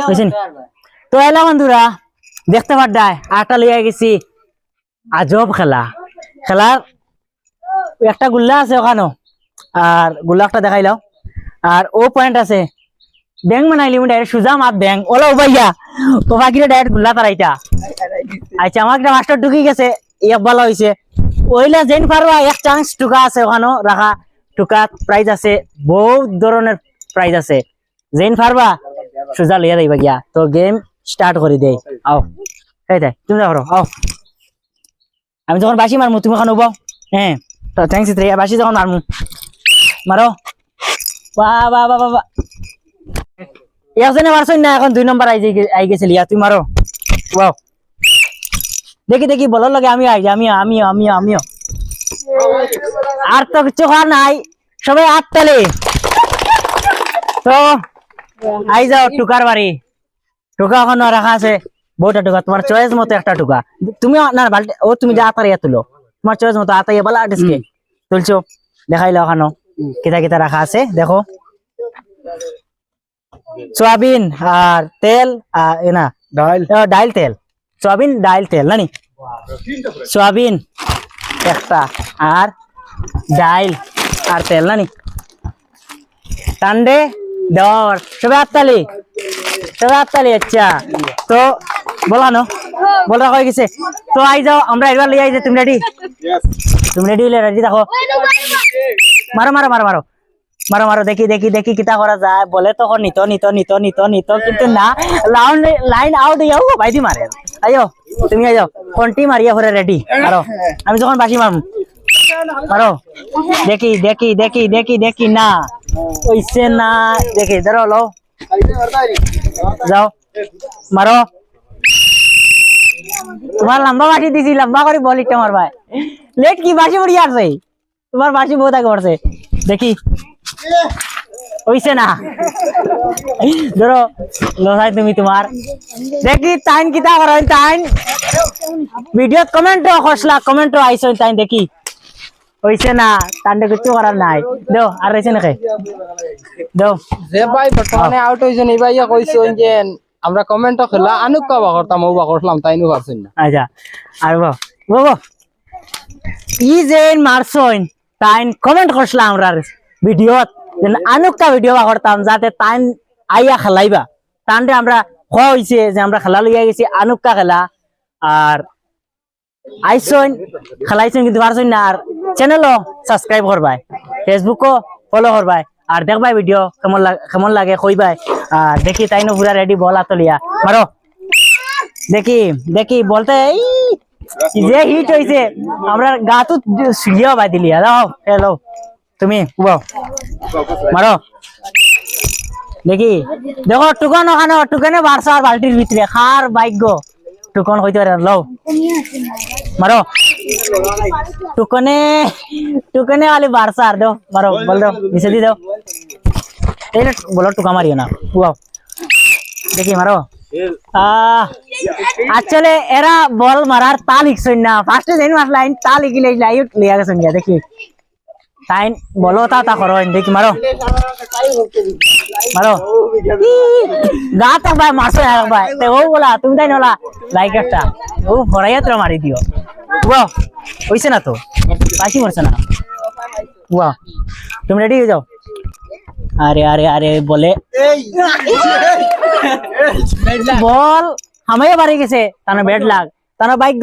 বুঝছেন? তো এলা বন্ধুরা দেখতে পাড্ডায় আটা লইয়া গেছি আজব খেলা খেলার একটা গুল্লা আছে ওখানো আর গুল্লাটা দেখাইলাও আর ও পয়েন্ট আছে ব্যাং বানাইলি ডাইরেক্ট সুজা মাত ব্যাং ওলা উবাইয়া ও বাকিরা ডাইরেক্ট গুল্লা তারাইতা আচ্ছা আমার একটা মাস্টার ঢুকি গেছে এক ভালো হয়েছে ওইলা যেন পারবা এক চান্স টুকা আছে ওখানো রাখা টুকা প্রাইজ আছে বহুত ধরনের প্রাইজ আছে যেন পারবা সুজা লইয়া যাইবা গিয়া তো গেম স্টার্ট করে দেই আও এই তাই তুমি যাও আও আমি যখন বাসি মারমু তুমি এখন উবাও হ্যাঁ তো থ্যাংকস রে বাসি যখন মারমু মারো বাহ বাহ বাহ বাহ একজনে মারছই না এখন 2 নম্বর আই গেছিল ইয়া তুমি মারো ওয়াও দেখি দেখি বলার লাগে আমিও আর তো কিছু খাওয়া নাই সবাই আটতালে তো আই যাও টুকার বাড়ি টুকা ওখানে রাখা আছে বহুটা টুকা তোমার চয়েস মতো একটা টুকা তুমি না বালতি ও তুমি যা আতারিয়া তুলো তোমার চয়েস মতো আতাইয়া বলা ডিসকে তুলছো দেখাইলো ওখানে কিতা কিতা রাখা আছে দেখো সোয়াবিন আর তেল না ডাইল তেল সোয়াবিন ডাইল তেল নানি সোয়াবিন একটা আর ডাইল আর তেল নানি টান্ডে দর সবাই আত্তালি আচ্ছা তো বলা নো বলা হয়ে গেছে তো আই যাও আমরা একবার লিয়ে আইছে তুমি রেডি তুমি রেডি হলে রেডি থাকো মারো মারো মারো মারো মারো মারো দেখি দেখি দেখি কিতা করা যায় বলে তখন নিত কিন্তু না লাইন আউট হইয়াও বাইদি মারে আইও তুমি আইও কোনটি মারিয়া পরে রেডি মারো আমি যখন বাসি মারমু মারো দেখি দেখি দেখি দেখি দেখি না ওইসে না দেখি ধরো লো যাও মারো তোমার লম্বা বাসি দিছি লম্বা করে বল ইটা মারবাই লেট কি বাসি পড়ি আসছে তোমার বাসি বহুত আগে পড়ছে দেখি ওইসে না ধরো লোসাই তুমি তোমার দেখি টাইম কিতা করেন টাইম ভিডিওত কমেন্ট আইছো টাইম দেখি ওইসে না টান্ডে কিছু করার নাই দেও আর রইছে নাকি দেও যে ভাই বর্তমানে আউট হইছেন এই ভাইয়া কইছো যে আমরা কমেন্ট খেলা আনুক কাবা করতাম ও বা করলাম তাই নু পারছেন না আচ্ছা আর বাবা ই যেন মারছইন টাইম কমেন্ট করছলাম আমরা ভিডিওত আনুকটা ভিডিও করতাম যাতে টাইম আইয়া খেলাইবা টান্ডে আমরা খোয়া হইছে যে আমরা খেলা লইয়া গেছি আনুকা খেলা আর আইসইন খেলাইছেন কিন্তু পারছইন না আর চ্যানেলও সাবস্ক্রাইব করবাই ফেসবুকও ফলো করবাই আর দেখবাই ভিডিও কেমন লাগে কইবাই আর দেখি তাইনো পুরা রেডি বল আতলিয়া মারো দেখি দেখি বলতে যে হিট হইছে আমরা গাতো সিড়িয়া বাই দিলিয়া দাও হ্যালো তুমি উবাও মারো দেখি দেখো টুকন ওখানে টুকনে বারসা আর বালতির ভিতরে খার ভাগ্য টুকন হইতে পারে লও মারো টুকনে वाली बारसा আর দাও মারো বল দাও নিচে দি দাও এই বলো টুকা মারিও না উবাও দেখি মারো আসলে এরা বল মারার তাল হিকছই না ফার্স্টে যেন মারলাইন তাল হিকিলে লাইট লিয়া গেছেন গিয়া দেখি টাইম বলো তা করো দেখি মারো মারো গা তো ভাই মারছো ভাই তে ও বলা তুমি তাই নলা লাইক একটা ও ভরাইয়া তো মারি দিও ওয়াও হইছে না তো পাশি মরছ না ওয়াও তুমি রেডি হয়ে যাও আরে আরে আরে বলে বল হামাইয়া বাড়ি গেছে তানা ব্যাড লাগ তানা বাইক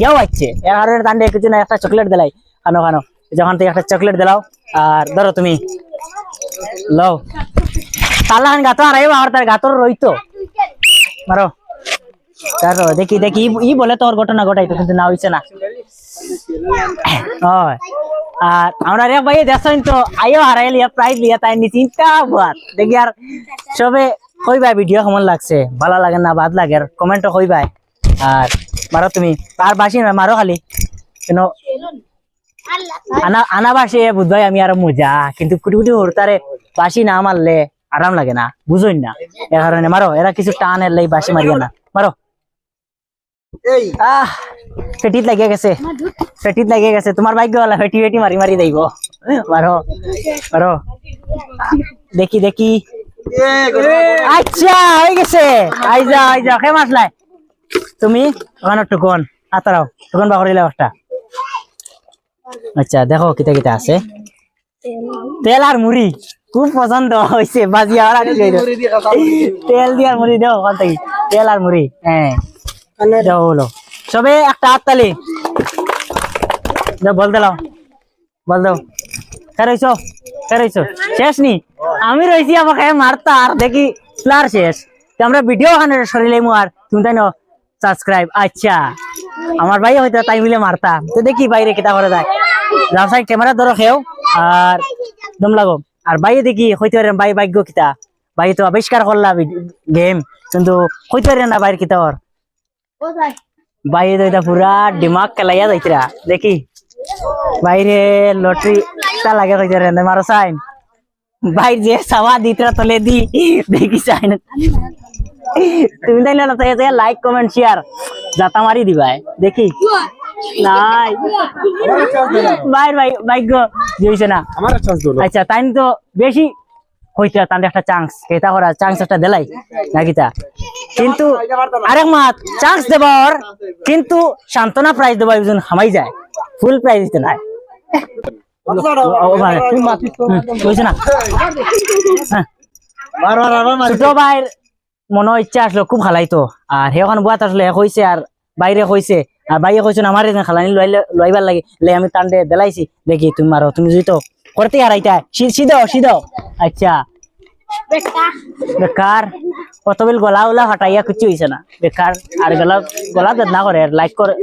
গেও আছে এর কারণে তান্ডে কিছু না একটা চকলেট দিলাই খানো খানো যখন থেকে একটা চকলেট দিলাও আর ধরো তুমি লও তালান গাতো আর আইবা আর তার গাতর রইতো মারো কারো দেখি দেখি ই বলে তোর ঘটনা ঘটাইতো কিন্তু না হইছে না হয় আর আমরা রে ভাই দেখছেন তো আইও হারাইলিয়া প্রাইজ লিয়া তাই নি চিন্তা বাত দেখি আর সবে কইবা ভিডিও কেমন লাগছে ভালো লাগে না বাদ লাগে আর কমেন্টও কইবা আর মারো তুমি আর বাসি না মারো খালি কেন আনা বাসে বুঝবাই আমি আর মজা কিন্তু কুটি কুটি হরতারে বাসি না মারলে আরাম লাগে না বুঝুন না এর কারণে মারো এরা কিছু টান এর লাই বাসি মারিয়া না মারো ফেটিত লাগিয়ে গেছে তোমার ভাগ্য वाला ফেটি ফেটি মারি মারি দেইব মারো মারো দেখি দেখি আচ্ছা হয়ে গেছে আই যা কে মাসলাই তুমি ওখানে টুকন আতারাও টুকন বাকরিলে একটা আচ্ছা দেখো কিতা কিতা আছে তেল আর মুড়ি খুব পছন্দ হয়েছে বাজিয়া আর তেল দিয়ে আর মুড়ি দাও ওখান থেকে তেল আর মুড়ি হ্যাঁ দাও বলো সবে একটা হাততালি দাও বল দিলাম বল দাও কে রইছো শেষ নি আমি রইছি আমাকে মারতা আর দেখি প্লার শেষ তো আমরা ভিডিও ওখানে সরিলে আর তুমি তাই না সাবস্ক্রাইব আচ্ছা আমার ভাই হয়তো তাই মিলে মারতাম তো দেখি বাইরে কিতা করে যায় যাও সাই ক্যামেরা ধরো খেও আর দম লাগো আর বাইরে দেখি হইতে পারে ভাই ভাগ্য কিতা ভাই তো আবিষ্কার করলা গেম কিন্তু হইতে পারে না বাইরে কিতা ওর বাইরে তো এটা পুরা দিমাগ খেলাইয়া যাইতরা দেখি বাইরে লটারি তা লাগে হইতে পারে না মারো সাইন বাইরে যে সাওয়া দিতরা তলে দি দেখি সাইন তুমি তাইলে না তাই লাইক কমেন্ট শেয়ার জাতা মারি দিবাই দেখি নাই ভাই ভাই ভাগ্য দিয়েছে না আচ্ছা তাই তো বেশি হইতে তাদের একটা চান্স এটা করা চান্স একটা দেলাই নাকি তা কিন্তু আরেক মাত চান্স দেবার কিন্তু সান্ত্বনা প্রাইজ দেবা একজন হামাই যায় ফুল প্রাইজ দিতে নাই বুঝছে না ছোট ভাইয়ের মনে ইচ্ছা আসলো খুব খালাইতো আর সেখান বুয়াত আসলে হয়েছে আর বাইরে হয়েছে আর বাইরে কইছো আমার খালানি লইবার লাগে লে আমি টান্ডে দেলাইছি দেখি তুমি মারো তুমি যদি তো করতে আর আইতা সিধো আচ্ছা বেকার কত বিল গলা উলা হটাইয়া কিছু হইছে না বেকার আর গলা না করে লাইক করে